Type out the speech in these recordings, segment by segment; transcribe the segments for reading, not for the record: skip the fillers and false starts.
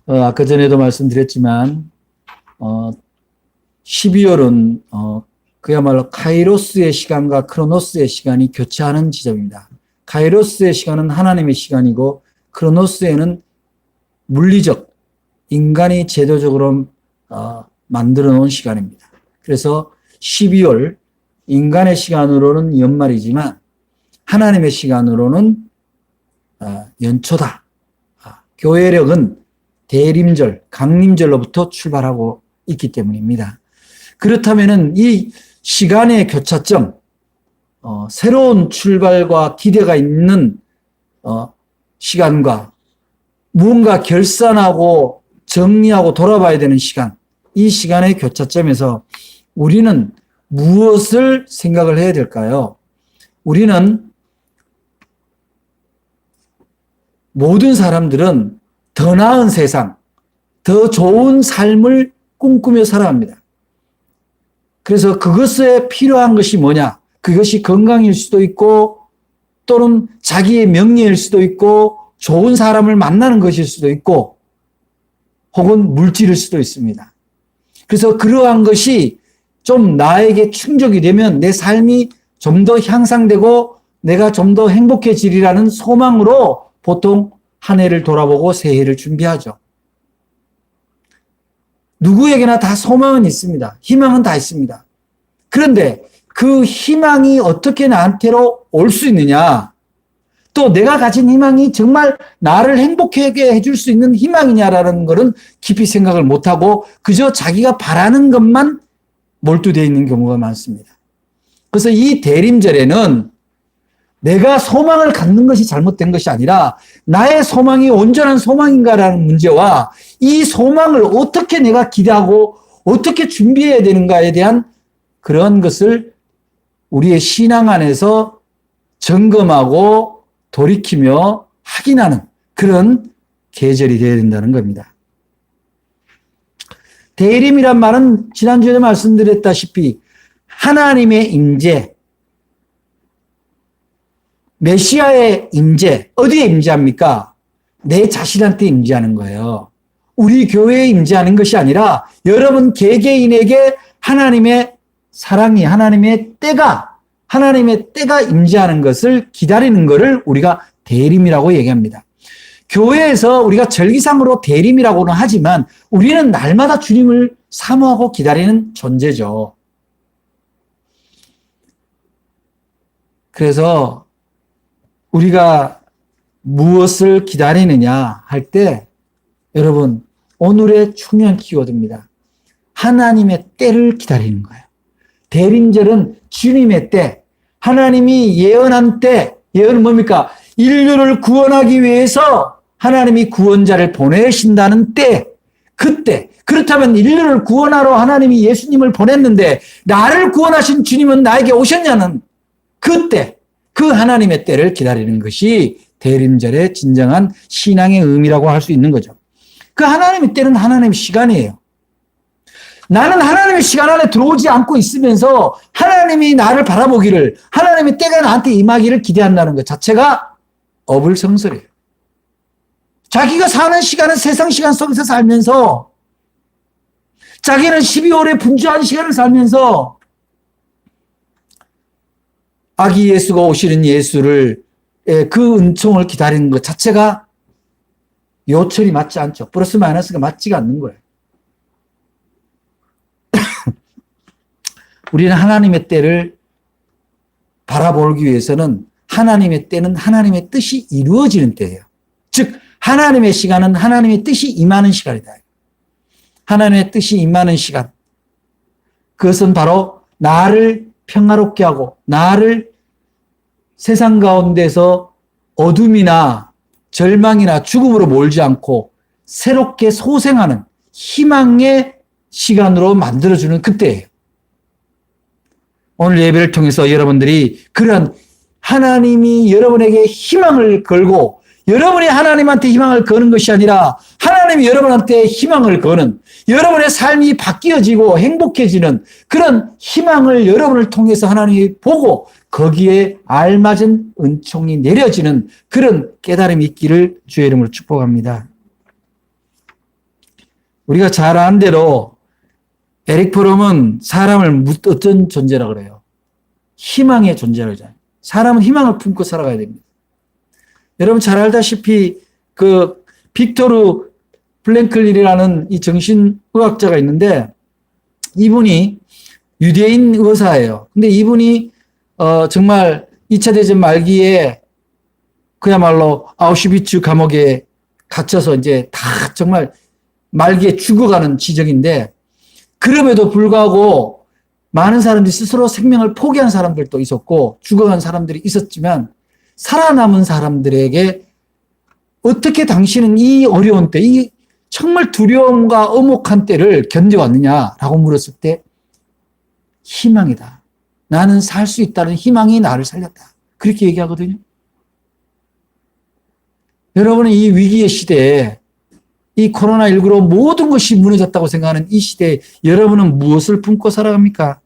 아까 전에도 말씀드렸지만 12월은 그야말로 카이로스의 시간과 크로노스의 시간이 교차하는 지점입니다. 카이로스의 시간은 하나님의 시간이고 크로노스에는 물리적, 인간이 제도적으로 만들어 놓은 시간입니다. 그래서 12월, 인간의 시간으로는 연말이지만 하나님의 시간으로는 연초다. 교회력은 대림절, 강림절로부터 출발하고 있기 때문입니다. 그렇다면은 이 시간의 교차점, 새로운 출발과 기대가 있는 시간과 무언가 결산하고 정리하고 돌아봐야 되는 시간, 이 시간의 교차점에서 우리는 무엇을 생각을 해야 될까요? 우리는 모든 사람들은 더 나은 세상, 더 좋은 삶을 꿈꾸며 살아갑니다. 그래서 그것에 필요한 것이 뭐냐? 그것이 건강일 수도 있고 또는 자기의 명예일 수도 있고 좋은 사람을 만나는 것일 수도 있고 혹은 물질일 수도 있습니다. 그래서 그러한 것이 좀 나에게 충족이 되면 내 삶이 좀 더 향상되고 내가 좀 더 행복해지리라는 소망으로 보통 한 해를 돌아보고 새해를 준비하죠. 누구에게나 다 소망은 있습니다. 희망은 다 있습니다. 그런데 그 희망이 어떻게 나한테로 올 수 있느냐? 또 내가 가진 희망이 정말 나를 행복하게 해줄 수 있는 희망이냐라는 것은 깊이 생각을 못하고 그저 자기가 바라는 것만 몰두되어 있는 경우가 많습니다. 그래서 이 대림절에는 내가 소망을 갖는 것이 잘못된 것이 아니라 나의 소망이 온전한 소망인가라는 문제와 이 소망을 어떻게 내가 기대하고 어떻게 준비해야 되는가에 대한 그런 것을 우리의 신앙 안에서 점검하고 돌이키며 확인하는 그런 계절이 되어야 된다는 겁니다. 대림이란 말은 지난주에 말씀드렸다시피 하나님의 임재, 메시아의 임재, 어디에 임재합니까? 내 자신한테 임재하는 거예요. 우리 교회에 임재하는 것이 아니라 여러분 개개인에게 하나님의 사랑이, 하나님의 때가 임재하는 것을 기다리는 것을 우리가 대림이라고 얘기합니다. 교회에서 우리가 절기상으로 대림이라고는 하지만 우리는 날마다 주님을 사모하고 기다리는 존재죠. 그래서 우리가 무엇을 기다리느냐 할 때 여러분 오늘의 중요한 키워드입니다. 하나님의 때를 기다리는 거예요. 대림절은 주님의 때, 하나님이 예언한 때, 예언은 뭡니까? 인류를 구원하기 위해서 하나님이 구원자를 보내신다는 때, 그때. 그렇다면 인류를 구원하러 하나님이 예수님을 보냈는데 나를 구원하신 주님은 나에게 오셨냐는 그때, 그 하나님의 때를 기다리는 것이 대림절의 진정한 신앙의 의미라고 할 수 있는 거죠. 그 하나님의 때는 하나님의 시간이에요. 나는 하나님의 시간 안에 들어오지 않고 있으면서 하나님이 나를 바라보기를, 하나님의 때가 나한테 임하기를 기대한다는 것 자체가 어불성설이에요. 자기가 사는 시간은 세상 시간 속에서 살면서 자기는 12월에 분주한 시간을 살면서 아기 예수가 오시는 예수를 그 은총을 기다리는 것 자체가 요철이 맞지 않죠. 플러스 마이너스가 맞지가 않는 거예요. 우리는 하나님의 때를 바라보기 위해서는 하나님의 때는 하나님의 뜻이 이루어지는 때예요. 즉 하나님의 시간은 하나님의 뜻이 임하는 시간이다. 하나님의 뜻이 임하는 시간. 그것은 바로 나를 평화롭게 하고 나를 세상 가운데서 어둠이나 절망이나 죽음으로 몰지 않고 새롭게 소생하는 희망의 시간으로 만들어주는 그때예요. 오늘 예배를 통해서 여러분들이 그런 하나님이 여러분에게 희망을 걸고 여러분이 하나님한테 희망을 거는 것이 아니라 하나님이 여러분한테 희망을 거는 여러분의 삶이 바뀌어지고 행복해지는 그런 희망을 여러분을 통해서 하나님이 보고 거기에 알맞은 은총이 내려지는 그런 깨달음이 있기를 주의 이름으로 축복합니다. 우리가 잘 아는 대로 에릭 프롬은 사람을 어떤 존재라고 그래요? 희망의 존재라고 하잖아요. 사람은 희망을 품고 살아가야 됩니다. 여러분 잘 알다시피 그 빅토르 플랭클린이라는 이 정신의학자가 있는데 이분이 유대인 의사예요. 근데 이분이 정말 2차 대전 말기에 그야말로 아우슈비츠 감옥에 갇혀서 이제 다 정말 말기에 죽어가는 지경인데 그럼에도 불구하고 많은 사람들이 스스로 생명을 포기한 사람들도 있었고 죽어간 사람들이 있었지만 살아남은 사람들에게 어떻게 당신은 이 어려운 때, 이 정말 두려움과 엄혹한 때를 견뎌왔느냐라고 물었을 때 희망이다. 나는 살 수 있다는 희망이 나를 살렸다. 그렇게 얘기하거든요. 여러분은 이 위기의 시대에 이 코로나19로 모든 것이 무너졌다고 생각하는 이 시대에 여러분은 무엇을 품고 살아갑니까?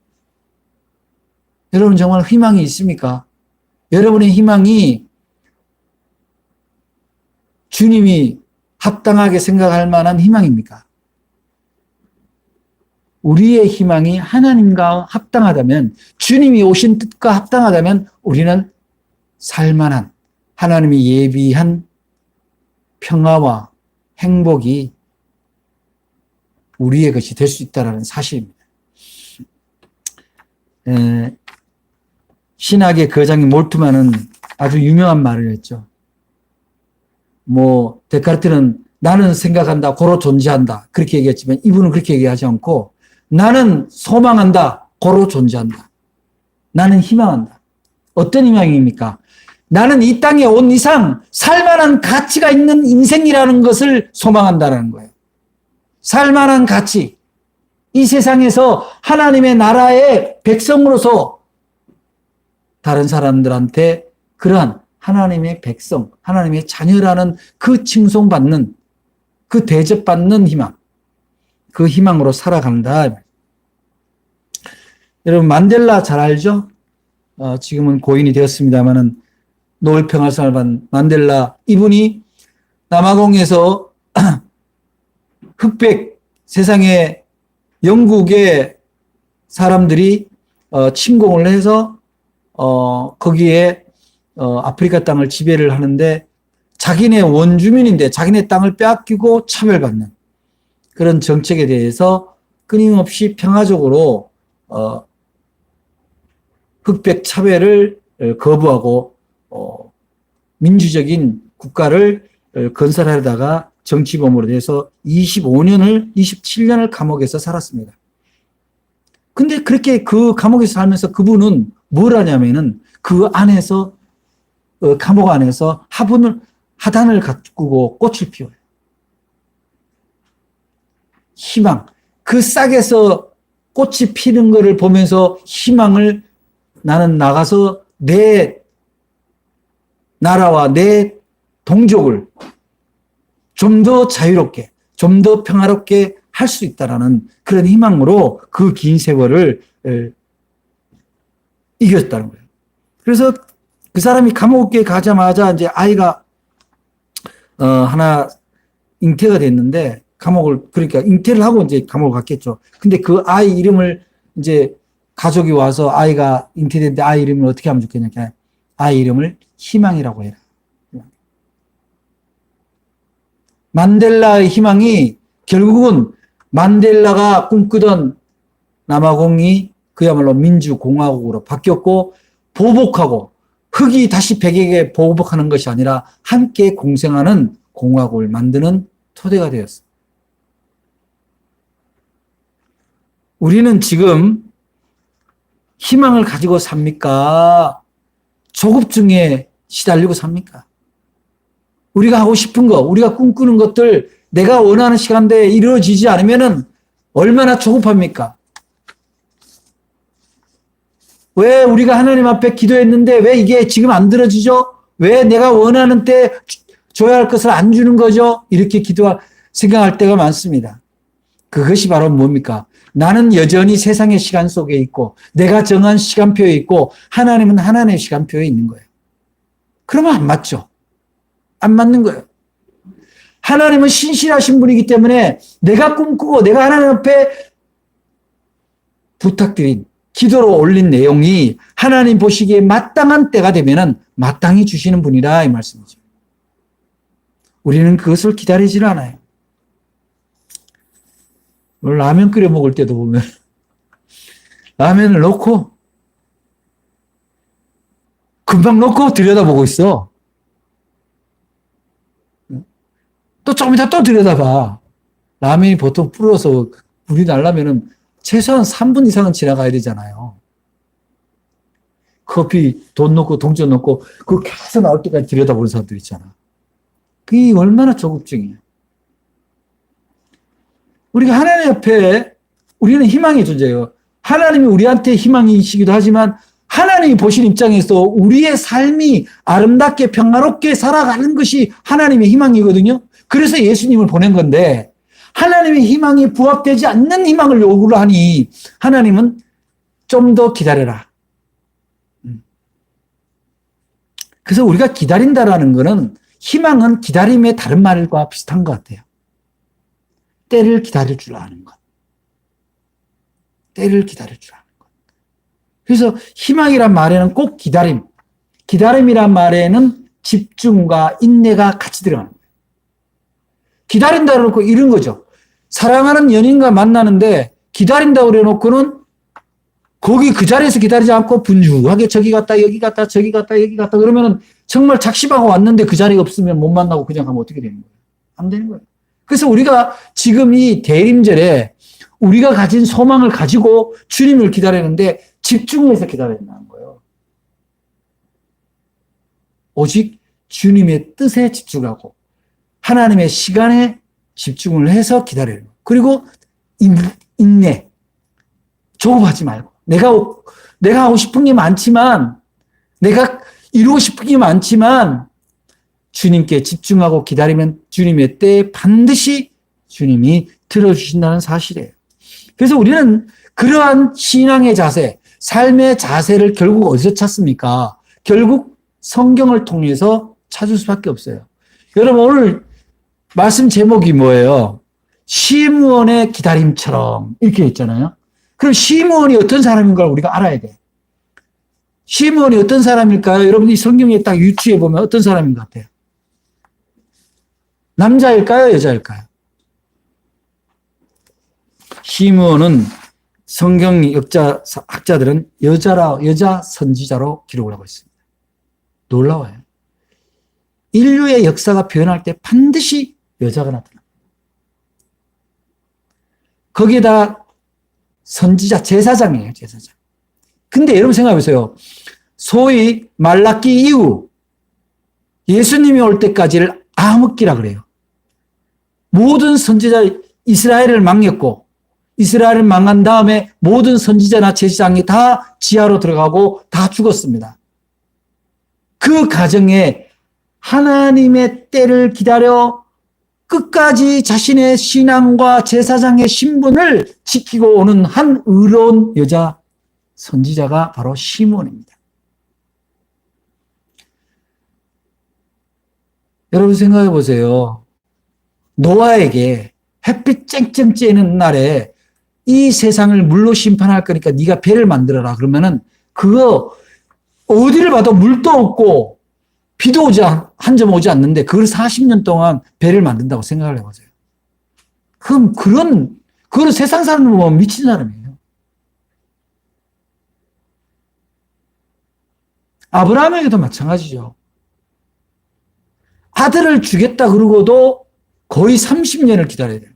여러분 정말 희망이 있습니까? 여러분의 희망이 주님이 합당하게 생각할 만한 희망입니까? 우리의 희망이 하나님과 합당하다면, 주님이 오신 뜻과 합당하다면 우리는 살만한 하나님이 예비한 평화와 행복이 우리의 것이 될 수 있다는 사실입니다. 신학의 거장인 몰트만은 아주 유명한 말을 했죠. 데카르트는 나는 생각한다, 고로 존재한다. 그렇게 얘기했지만 이분은 그렇게 얘기하지 않고 나는 소망한다, 고로 존재한다. 나는 희망한다. 어떤 희망입니까? 나는 이 땅에 온 이상 살만한 가치가 있는 인생이라는 것을 소망한다는 거예요. 살만한 가치. 이 세상에서 하나님의 나라의 백성으로서 다른 사람들한테 그러한 하나님의 백성, 하나님의 자녀라는 그 칭송받는, 그 대접받는 희망, 그 희망으로 살아간다. 여러분 만델라 잘 알죠? 지금은 고인이 되었습니다마는 노벨 평화상을 받은 만델라, 이분이 남아공에서 흑백 세상에 영국의 사람들이 침공을 해서 거기에 아프리카 땅을 지배를 하는데 자기네 원주민인데 자기네 땅을 빼앗기고 차별받는 그런 정책에 대해서 끊임없이 평화적으로 흑백 차별을 거부하고 민주적인 국가를 건설하려다가 정치범으로 돼서 27년을 감옥에서 살았습니다. 근데 그렇게 그 감옥에서 살면서 그분은 뭘 하냐면은 그 안에서 감옥 안에서 하단을 가꾸고 꽃을 피워요. 희망. 그 싹에서 꽃이 피는 것을 보면서 희망을 나는 나가서 내 나라와 내 동족을 좀 더 자유롭게, 좀 더 평화롭게 할 수 있다라는 그런 희망으로 그 긴 세월을 이겼다는 거예요. 그래서 그 사람이 감옥에 가자마자 이제 아이가 하나 잉태가 됐는데 그러니까 잉태를 하고 이제 감옥을 갔겠죠. 근데 그 아이 이름을 이제 가족이 와서 아이가 잉태됐는데 아이 이름을 어떻게 하면 좋겠냐. 아이 이름을 희망이라고 해라. 만델라의 희망이 결국은 만델라가 꿈꾸던 남아공이 그야말로 민주공화국으로 바뀌었고 보복하고 흑이 다시 백에게 보복하는 것이 아니라 함께 공생하는 공화국을 만드는 토대가 되었습니다. 우리는 지금 희망을 가지고 삽니까? 조급증에 시달리고 삽니까? 우리가 하고 싶은 거, 우리가 꿈꾸는 것들 내가 원하는 시간대에 이루어지지 않으면 얼마나 조급합니까? 왜 우리가 하나님 앞에 기도했는데 왜 이게 지금 안 들어지죠? 왜 내가 원하는 때 줘야 할 것을 안 주는 거죠? 이렇게 생각할 때가 많습니다. 그것이 바로 뭡니까? 나는 여전히 세상의 시간 속에 있고 내가 정한 시간표에 있고 하나님은 하나님의 시간표에 있는 거예요. 그러면 안 맞죠? 안 맞는 거예요. 하나님은 신실하신 분이기 때문에 내가 꿈꾸고 내가 하나님 앞에 부탁드린 기도로 올린 내용이 하나님 보시기에 마땅한 때가 되면은 마땅히 주시는 분이라 이 말씀이죠. 우리는 그것을 기다리질 않아요. 라면 끓여 먹을 때도 보면 라면을 넣고 금방 넣고 들여다보고 있어. 또 조금 이따 또 들여다봐. 라면이 보통 불어서 불이 나려면은 최소한 3분 이상은 지나가야 되잖아요. 커피 돈 넣고 동전 넣고 그거 계속 나올 때까지 들여다보는 사람들 있잖아. 그게 얼마나 조급증이에요. 우리가 하나님 앞에 우리는 희망의 존재예요. 하나님이 우리한테 희망이시기도 하지만 하나님이 보신 입장에서 우리의 삶이 아름답게 평화롭게 살아가는 것이 하나님의 희망이거든요. 그래서 예수님을 보낸 건데 하나님의 희망이 부합되지 않는 희망을 요구를 하니 하나님은 좀 더 기다려라. 그래서 우리가 기다린다라는 것은 희망은 기다림의 다른 말과 비슷한 것 같아요. 때를 기다릴 줄 아는 것. 때를 기다릴 줄 아는 것. 그래서 희망이란 말에는 꼭 기다림. 기다림이란 말에는 집중과 인내가 같이 들어가는 거예요. 기다린다고 해놓고 이런 거죠. 사랑하는 연인과 만나는데 기다린다고 그래놓고는 거기 그 자리에서 기다리지 않고 분주하게 저기 갔다 여기 갔다 저기 갔다 여기 갔다 그러면은 정말 작심하고 왔는데 그 자리가 없으면 못 만나고 그냥 가면 어떻게 되는 거예요? 안 되는 거예요. 그래서 우리가 지금 이 대림절에 우리가 가진 소망을 가지고 주님을 기다리는데 집중해서 기다려야 된다는 거예요. 오직 주님의 뜻에 집중하고 하나님의 시간에 집중을 해서 기다려야 돼요. 그리고 인내. 조급하지 말고. 내가 하고 싶은 게 많지만, 내가 이루고 싶은 게 많지만, 주님께 집중하고 기다리면 주님의 때에 반드시 주님이 들어주신다는 사실이에요. 그래서 우리는 그러한 신앙의 자세, 삶의 자세를 결국 어디서 찾습니까? 결국 성경을 통해서 찾을 수밖에 없어요. 여러분 오늘 말씀 제목이 뭐예요? 시므온의 기다림처럼 이렇게 있잖아요. 그럼 시므온이 어떤 사람인가 우리가 알아야 돼. 시므온이 어떤 사람일까요? 여러분이 성경에 딱 유추해 보면 어떤 사람인 것 같아요? 남자일까요? 여자일까요? 시므온은 성경 학자들은 여자 선지자로 기록을 하고 있습니다. 놀라워요. 인류의 역사가 변할 때 반드시 여자가 나타납니다. 거기에다 선지자, 제사장이에요, 제사장. 근데 여러분 생각해보세요. 소위 말라기 이후 예수님이 올 때까지를 암흑기라 그래요. 모든 선지자 이스라엘을 망했고 이스라엘을 망한 다음에 모든 선지자나 제사장이 다 지하로 들어가고 다 죽었습니다. 그 과정에 하나님의 때를 기다려 끝까지 자신의 신앙과 제사장의 신분을 지키고 오는 한 의로운 여자 선지자가 바로 시므온입니다. 여러분 생각해 보세요. 노아에게 햇빛 쨍쨍 쬐는 날에 이 세상을 물로 심판할 거니까 네가 배를 만들어라. 그러면은 그거 어디를 봐도 물도 없고 비도 한 점 오지 않는데 그걸 40년 동안 배를 만든다고 생각을 해보세요. 그럼 그거는 세상 사람을 보면 미친 사람이에요. 아브라함에게도 마찬가지죠. 아들을 주겠다 그러고도 거의 30년을 기다려야 돼요.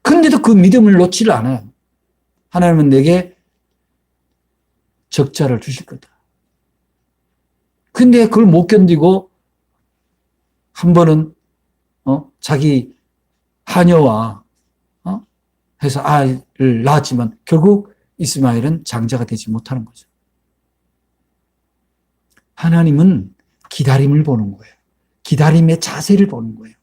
근데도 그 믿음을 놓지를 않아요. 하나님은 내게 적자를 주실 거다. 근데 그걸 못 견디고 한 번은 자기 하녀와 해서 아이를 낳았지만 결국 이스마엘은 장자가 되지 못하는 거죠. 하나님은 기다림을 보는 거예요. 기다림의 자세를 보는 거예요.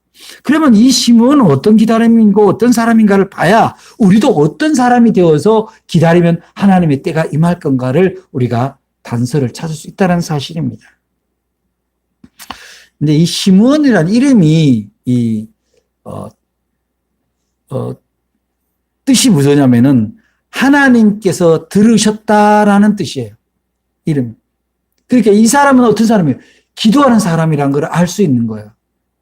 그러면 이 시므온은 어떤 기다림이고 어떤 사람인가를 봐야 우리도 어떤 사람이 되어서 기다리면 하나님의 때가 임할 건가를 우리가 단서를 찾을 수 있다는 사실입니다. 근데 이 시므온이라는 이름이 뜻이 무엇이냐면은 하나님께서 들으셨다라는 뜻이에요. 이름. 그러니까 이 사람은 어떤 사람이에요? 기도하는 사람이라는 걸 알 수 있는 거예요.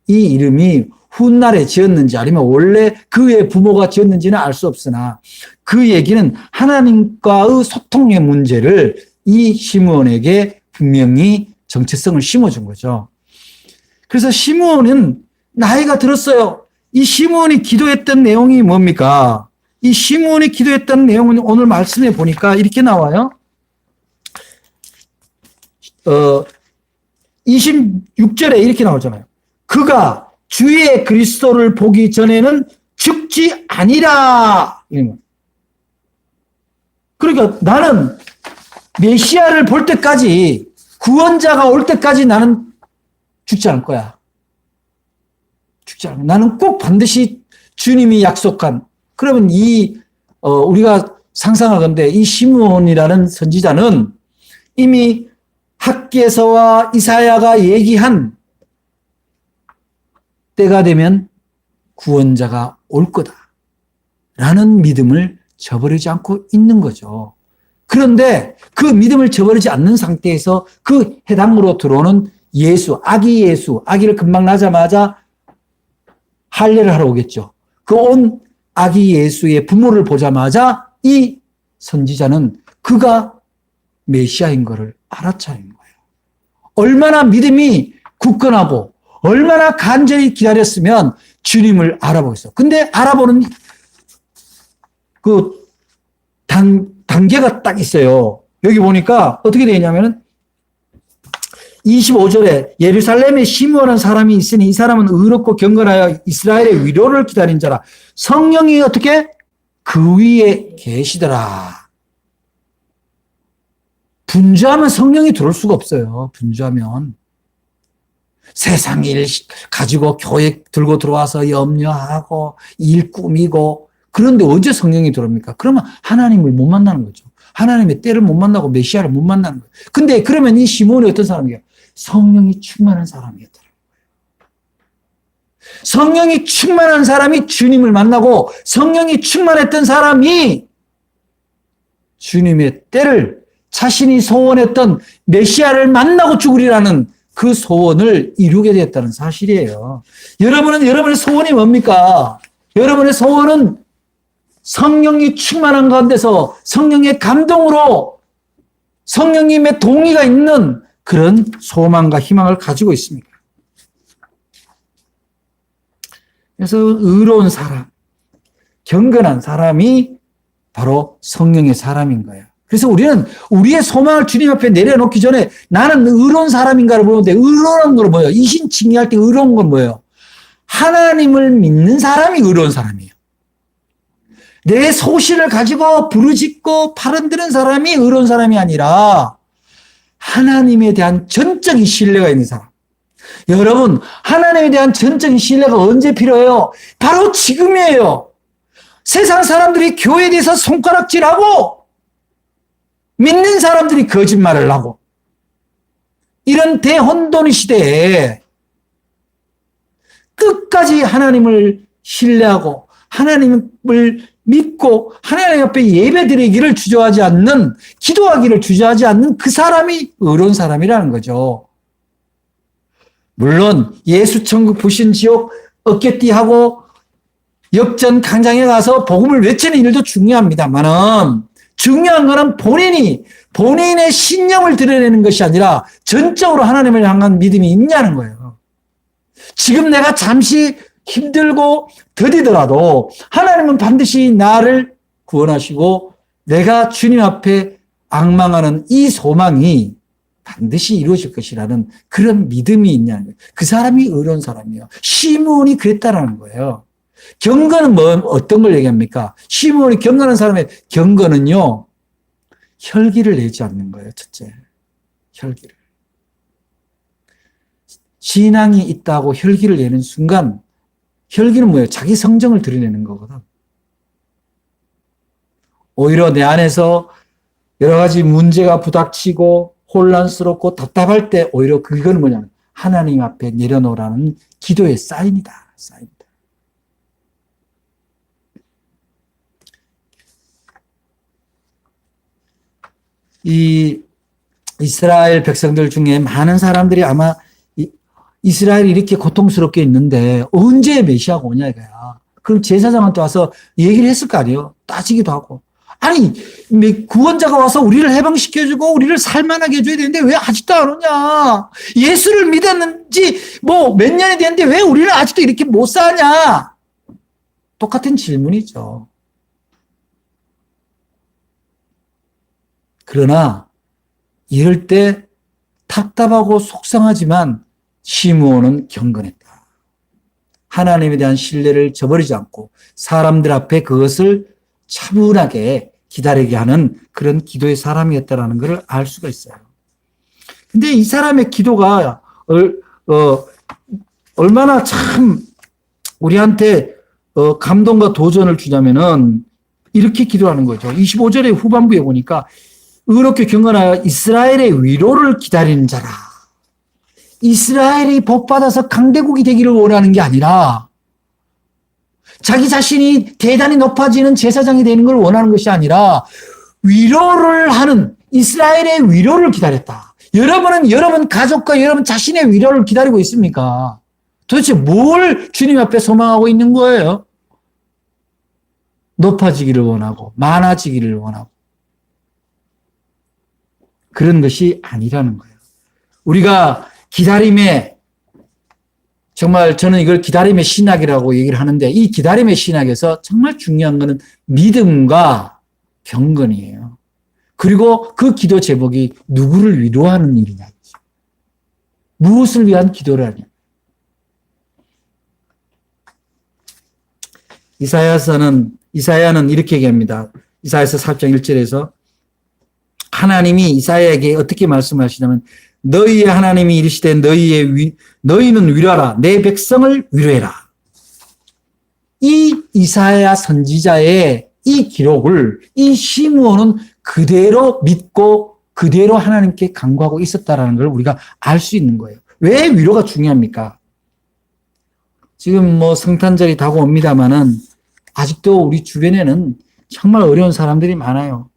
이 이름이 훗날에 지었는지 아니면 원래 그의 부모가 지었는지는 알 수 없으나 그 얘기는 하나님과의 소통의 문제를 이 시므온에게 분명히 정체성을 심어준 거죠. 그래서 시므온은 나이가 들었어요. 이 시므온이 기도했던 내용이 뭡니까? 이 시므온이 기도했던 내용은 오늘 말씀해 보니까 이렇게 나와요. 26절에 이렇게 나오잖아요. 그가 주의 그리스도를 보기 전에는 죽지 아니라. 그러니까 나는 메시아를 볼 때까지, 구원자가 올 때까지 나는 죽지 않을 거야. 죽지 않을 거야. 나는 꼭 반드시 주님이 약속한. 그러면 우리가 상상하건대 이 시므온이라는 선지자는 이미 학개서와 이사야가 얘기한 때가 되면 구원자가 올 거다라는 믿음을 저버리지 않고 있는 거죠. 그런데 그 믿음을 저버리지 않는 상태에서 그 해당으로 들어오는 아기를 금방 낳자마자 할례를 하러 오겠죠. 그 온 아기 예수의 부모를 보자마자 이 선지자는 그가 메시아인 것을 알아차린 거예요. 얼마나 믿음이 굳건하고 얼마나 간절히 기다렸으면 주님을 알아보겠어. 근데 알아보는 그 단계가 딱 있어요. 여기 보니까 어떻게 되냐면은 25절에 예루살렘에 시므온이라는 사람이 있으니 이 사람은 의롭고 경건하여 이스라엘의 위로를 기다린 자라. 성령이 어떻게? 그 위에 계시더라. 분주하면 성령이 들어올 수가 없어요. 분주하면. 세상 일 가지고 교회 들고 들어와서 염려하고 일 꾸미고 그런데 언제 성령이 들어옵니까? 그러면 하나님을 못 만나는 거죠. 하나님의 때를 못 만나고 메시아를 못 만나는 거예요. 근데 그러면 이 시몬이 어떤 사람이에요? 성령이 충만한 사람이었더라고요. 성령이 충만한 사람이 주님을 만나고 성령이 충만했던 사람이 주님의 때를 자신이 소원했던 메시아를 만나고 죽으리라는 그 소원을 이루게 되었다는 사실이에요. 여러분의 소원이 뭡니까? 여러분의 소원은 성령이 충만한 가운데서 성령의 감동으로 성령님의 동의가 있는 그런 소망과 희망을 가지고 있습니다. 그래서 의로운 사람, 경건한 사람이 바로 성령의 사람인 거예요. 그래서 우리는 우리의 소망을 주님 앞에 내려놓기 전에 나는 의로운 사람인가를 보는데 의로운 건 뭐예요? 이신칭의할 때 의로운 건 뭐예요? 하나님을 믿는 사람이 의로운 사람이에요. 내 소신을 가지고 부르짖고 팔흔드는 사람이 의로운 사람이 아니라 하나님에 대한 전적인 신뢰가 있는 사람. 여러분, 하나님에 대한 전적인 신뢰가 언제 필요해요? 바로 지금이에요. 세상 사람들이 교회에 대해서 손가락질하고 믿는 사람들이 거짓말을 하고 이런 대혼돈의 시대에 끝까지 하나님을 신뢰하고 하나님을 믿고 하나님 앞에 예배드리기를 주저하지 않는, 기도하기를 주저하지 않는 그 사람이 의로운 사람이라는 거죠. 물론 예수 천국 부신 지옥 어깨띠하고 역전 강장에 가서 복음을 외치는 일도 중요합니다만은 중요한 것은 본인의 신념을 드러내는 것이 아니라 전적으로 하나님을 향한 믿음이 있냐는 거예요. 지금 내가 잠시 힘들고 더디더라도 하나님은 반드시 나를 구원하시고 내가 주님 앞에 앙망하는 이 소망이 반드시 이루어질 것이라는 그런 믿음이 있냐는 거예요. 그 사람이 의로운 사람이에요. 시므온이 그랬다라는 거예요. 경건은 어떤 걸 얘기합니까? 시므온이 경건한 사람의 경건은요, 혈기를 내지 않는 거예요. 첫째, 혈기를. 신앙이 있다고 혈기를 내는 순간 혈기는 뭐예요? 자기 성정을 드러내는 거거든. 오히려 내 안에서 여러 가지 문제가 부닥치고 혼란스럽고 답답할 때 오히려 그건 뭐냐면 하나님 앞에 내려놓으라는 기도의 사인이다. 사인이다. 이 이스라엘 백성들 중에 많은 사람들이 아마 이스라엘이 이렇게 고통스럽게 있는데 언제 메시아가 오냐 이거야. 그럼 제사장한테 와서 얘기를 했을 거 아니에요. 따지기도 하고. 아니 구원자가 와서 우리를 해방시켜주고 우리를 살만하게 해줘야 되는데 왜 아직도 안 오냐. 예수를 믿었는지 뭐 몇 년이 됐는데 왜 우리를 아직도 이렇게 못 사냐. 똑같은 질문이죠. 그러나 이럴 때 답답하고 속상하지만 시므온은 경건했다. 하나님에 대한 신뢰를 저버리지 않고 사람들 앞에 그것을 차분하게 기다리게 하는 그런 기도의 사람이었다는 것을 알 수가 있어요. 근데 이 사람의 기도가 얼마나 참 우리한테 감동과 도전을 주냐면은 이렇게 기도하는 거죠. 25절의 후반부에 보니까 의롭게 경건하여 이스라엘의 위로를 기다리는 자라. 이스라엘이 복받아서 강대국이 되기를 원하는 게 아니라 자기 자신이 대단히 높아지는 제사장이 되는 걸 원하는 것이 아니라 위로를 하는 이스라엘의 위로를 기다렸다. 여러분은 여러분 가족과 여러분 자신의 위로를 기다리고 있습니까? 도대체 뭘 주님 앞에 소망하고 있는 거예요? 높아지기를 원하고 많아지기를 원하고 그런 것이 아니라는 거예요. 우리가 기다림에 정말 저는 이걸 기다림의 신학이라고 얘기를 하는데 이 기다림의 신학에서 정말 중요한 것은 믿음과 경건이에요. 그리고 그 기도 제목이 누구를 위로하는 일이냐. 무엇을 위한 기도를 하냐. 이사야는 이렇게 얘기합니다. 이사야서 4장 1절에서 하나님이 이사야에게 어떻게 말씀하시냐면 너희의 하나님이 이르시되 너희는 위로하라. 내 백성을 위로해라. 이 이사야 선지자의 이 기록을 이 시므온은 그대로 믿고 그대로 하나님께 간구하고 있었다라는 걸 우리가 알 수 있는 거예요. 왜 위로가 중요합니까? 지금 뭐 성탄절이 다가옵니다마는 아직도 우리 주변에는 정말 어려운 사람들이 많아요.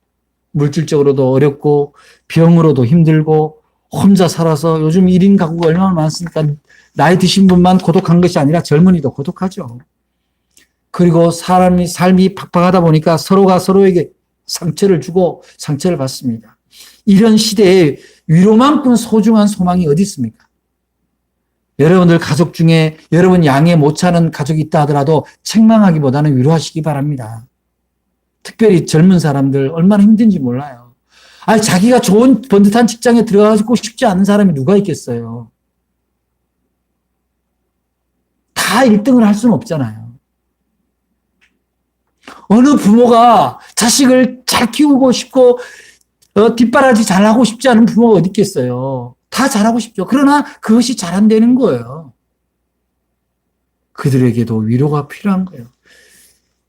물질적으로도 어렵고 병으로도 힘들고 혼자 살아서 요즘 1인 가구가 얼마나 많습니까? 나이 드신 분만 고독한 것이 아니라 젊은이도 고독하죠. 그리고 삶이 팍팍하다 보니까 서로가 서로에게 상처를 주고 상처를 받습니다. 이런 시대에 위로만큼 소중한 소망이 어디 있습니까? 여러분들 가족 중에 여러분 양에 못 차는 가족이 있다 하더라도 책망하기보다는 위로하시기 바랍니다. 특별히 젊은 사람들 얼마나 힘든지 몰라요. 아니, 자기가 좋은 번듯한 직장에 들어가고 싶지 않은 사람이 누가 있겠어요. 다 1등을 할 수는 없잖아요. 어느 부모가 자식을 잘 키우고 싶고 뒷바라지 잘하고 싶지 않은 부모가 어디 있겠어요. 다 잘하고 싶죠. 그러나 그것이 잘 안 되는 거예요. 그들에게도 위로가 필요한 거예요.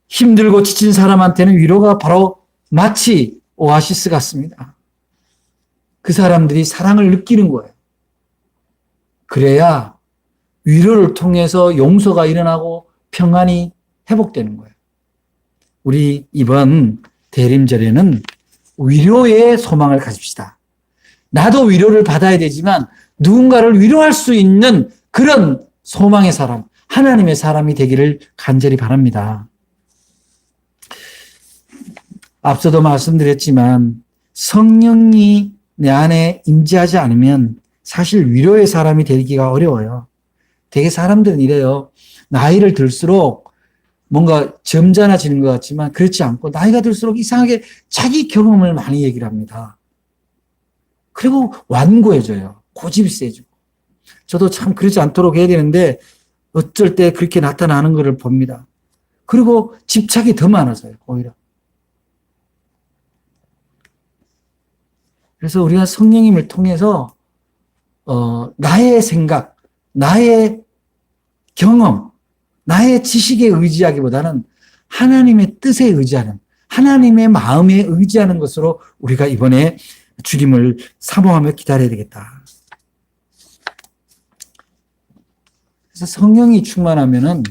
힘들고 지친 사람한테는 위로가 바로 마치 오아시스 같습니다. 그 사람들이 사랑을 느끼는 거예요. 그래야 위로를 통해서 용서가 일어나고 평안이 회복되는 거예요. 우리 이번 대림절에는 위로의 소망을 가집시다. 나도 위로를 받아야 되지만 누군가를 위로할 수 있는 그런 소망의 사람, 하나님의 사람이 되기를 간절히 바랍니다. 앞서도 말씀드렸지만 성령이 내 안에 임재하지 않으면 사실 위로의 사람이 되기가 어려워요. 되게 사람들은 이래요. 나이를 들수록 뭔가 점잖아지는 것 같지만 그렇지 않고 나이가 들수록 이상하게 자기 경험을 많이 얘기를 합니다. 그리고 완고해져요. 고집이 세지고. 저도 참 그러지 않도록 해야 되는데 어쩔 때 그렇게 나타나는 것을 봅니다. 그리고 집착이 더 많아져요. 오히려. 그래서 우리가 성령님을 통해서 나의 생각, 나의 경험, 나의 지식에 의지하기보다는 하나님의 뜻에 의지하는, 하나님의 마음에 의지하는 것으로 우리가 이번에 주님을 사모하며 기다려야 되겠다. 그래서 성령이 충만하면은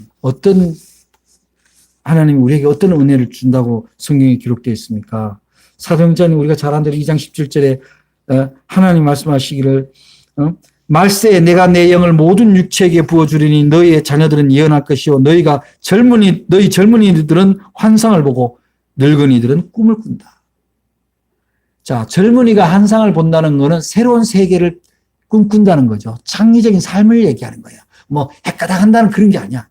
하나님이 우리에게 어떤 은혜를 준다고 성경에 기록되어 있습니까? 사도행전 우리가 잘 아는 대로 2장 17절에 하나님 말씀하시기를 말세에 내가 내 영을 모든 육체에게 부어주리니 너희의 자녀들은 예언할 것이요 너희 젊은이들은 환상을 보고 늙은이들은 꿈을 꾼다. 자, 젊은이가 환상을 본다는 것은 새로운 세계를 꿈꾼다는 거죠. 창의적인 삶을 얘기하는 거예요. 뭐 헷가닥 한다는 그런 게 아니야.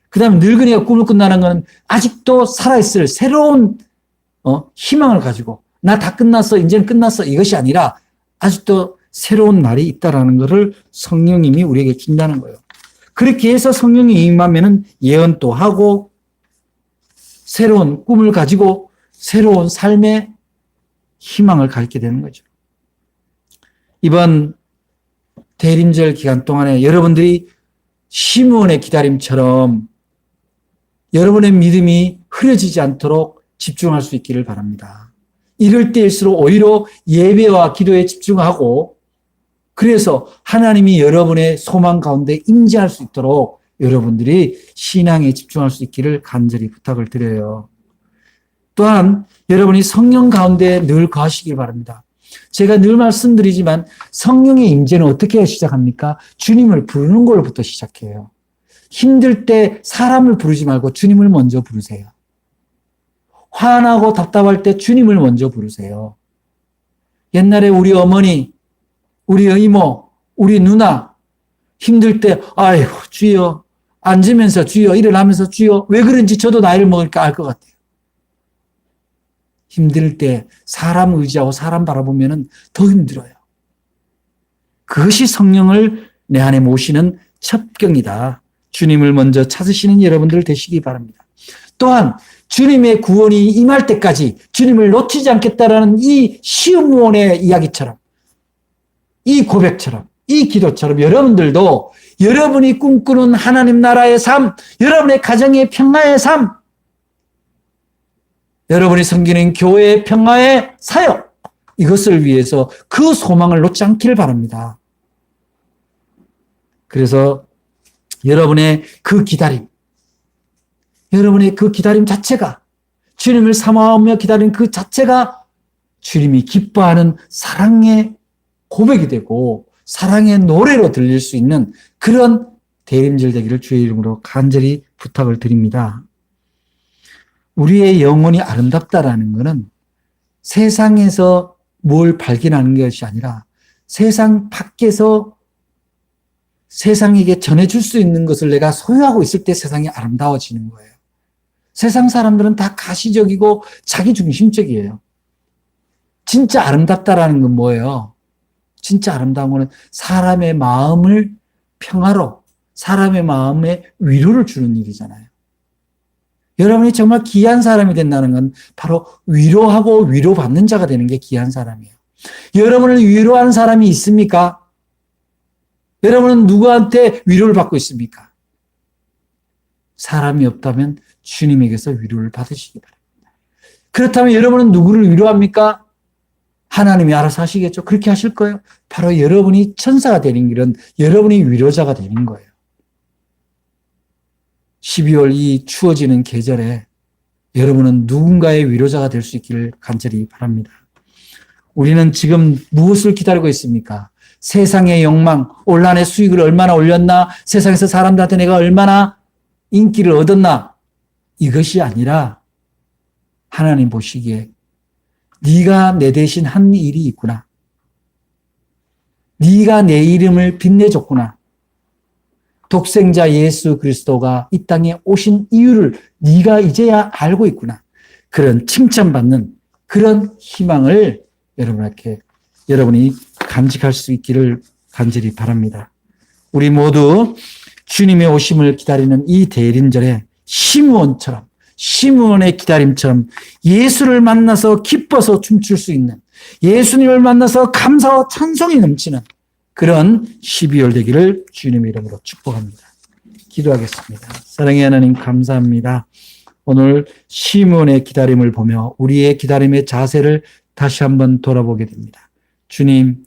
그 다음에 늙은이가 꿈을 꾼다는 건 아직도 살아있을 새로운 희망을 가지고 나 다 끝났어, 이제는 끝났어 이것이 아니라 아직도 새로운 날이 있다라는 것을 성령님이 우리에게 준다는 거예요. 그렇게 해서 성령이 임하면은 예언도 하고 새로운 꿈을 가지고 새로운 삶의 희망을 갖게 되는 거죠. 이번 대림절 기간 동안에 여러분들이 시므온의 기다림처럼 여러분의 믿음이 흐려지지 않도록 집중할 수 있기를 바랍니다. 이럴 때일수록 오히려 예배와 기도에 집중하고 그래서 하나님이 여러분의 소망 가운데 임재할 수 있도록 여러분들이 신앙에 집중할 수 있기를 간절히 부탁을 드려요. 또한 여러분이 성령 가운데 늘 거하시길 바랍니다. 제가 늘 말씀드리지만 성령의 임재는 어떻게 시작합니까? 주님을 부르는 걸로부터 시작해요. 힘들 때 사람을 부르지 말고 주님을 먼저 부르세요. 화나고 답답할 때 주님을 먼저 부르세요. 옛날에 우리 어머니, 우리 이모, 우리 누나 힘들 때 아이고 주여 앉으면서 주여 일어나면서 주여 왜 그런지 저도 나이를 먹으니까 알 것 같아요. 힘들 때 사람 의지하고 사람 바라보면 더 힘들어요. 그것이 성령을 내 안에 모시는 첩경이다. 주님을 먼저 찾으시는 여러분들 되시기 바랍니다. 또한 주님의 구원이 임할 때까지 주님을 놓치지 않겠다라는 이 시므온의 이야기처럼 이 고백처럼 이 기도처럼 여러분들도 여러분이 꿈꾸는 하나님 나라의 삶, 여러분의 가정의 평화의 삶, 여러분이 섬기는 교회의 평화의 사역, 이것을 위해서 그 소망을 놓지 않기를 바랍니다. 그래서 여러분의 그 기다림, 여러분의 그 기다림 자체가 주님을 사모하며 기다리는 그 자체가 주님이 기뻐하는 사랑의 고백이 되고 사랑의 노래로 들릴 수 있는 그런 대림절 되기를 주의 이름으로 간절히 부탁을 드립니다. 우리의 영혼이 아름답다라는 것은 세상에서 뭘 발견하는 것이 아니라 세상 밖에서 세상에게 전해줄 수 있는 것을 내가 소유하고 있을 때 세상이 아름다워지는 거예요. 세상 사람들은 다 가시적이고 자기중심적이에요. 진짜 아름답다라는 건 뭐예요? 진짜 아름다운 거는 사람의 마음을 평화로, 사람의 마음에 위로를 주는 일이잖아요. 여러분이 정말 귀한 사람이 된다는 건 바로 위로하고 위로받는 자가 되는 게 귀한 사람이에요. 여러분을 위로하는 사람이 있습니까? 여러분은 누구한테 위로를 받고 있습니까? 사람이 없다면 주님에게서 위로를 받으시기 바랍니다. 그렇다면 여러분은 누구를 위로합니까? 하나님이 알아서 하시겠죠. 그렇게 하실 거예요. 바로 여러분이 천사가 되는 길은 여러분이 위로자가 되는 거예요. 12월 이 추워지는 계절에 여러분은 누군가의 위로자가 될 수 있기를 간절히 바랍니다. 우리는 지금 무엇을 기다리고 있습니까? 세상의 욕망, 온라인의 수익을 얼마나 올렸나? 세상에서 사람들한테 내가 얼마나 인기를 얻었나? 이것이 아니라 하나님 보시기에 네가 내 대신 한 일이 있구나. 네가 내 이름을 빛내줬구나. 독생자 예수 그리스도가 이 땅에 오신 이유를 네가 이제야 알고 있구나. 그런 칭찬받는 그런 희망을 여러분이 간직할 수 있기를 간절히 바랍니다. 우리 모두 주님의 오심을 기다리는 이 대림절에 시므온의 기다림처럼 예수를 만나서 기뻐서 춤출 수 있는, 예수님을 만나서 감사와 찬송이 넘치는 그런 12월 되기를 주님의 이름으로 축복합니다. 기도하겠습니다. 사랑의 하나님 감사합니다. 오늘 시므온의 기다림을 보며 우리의 기다림의 자세를 다시 한번 돌아보게 됩니다. 주님,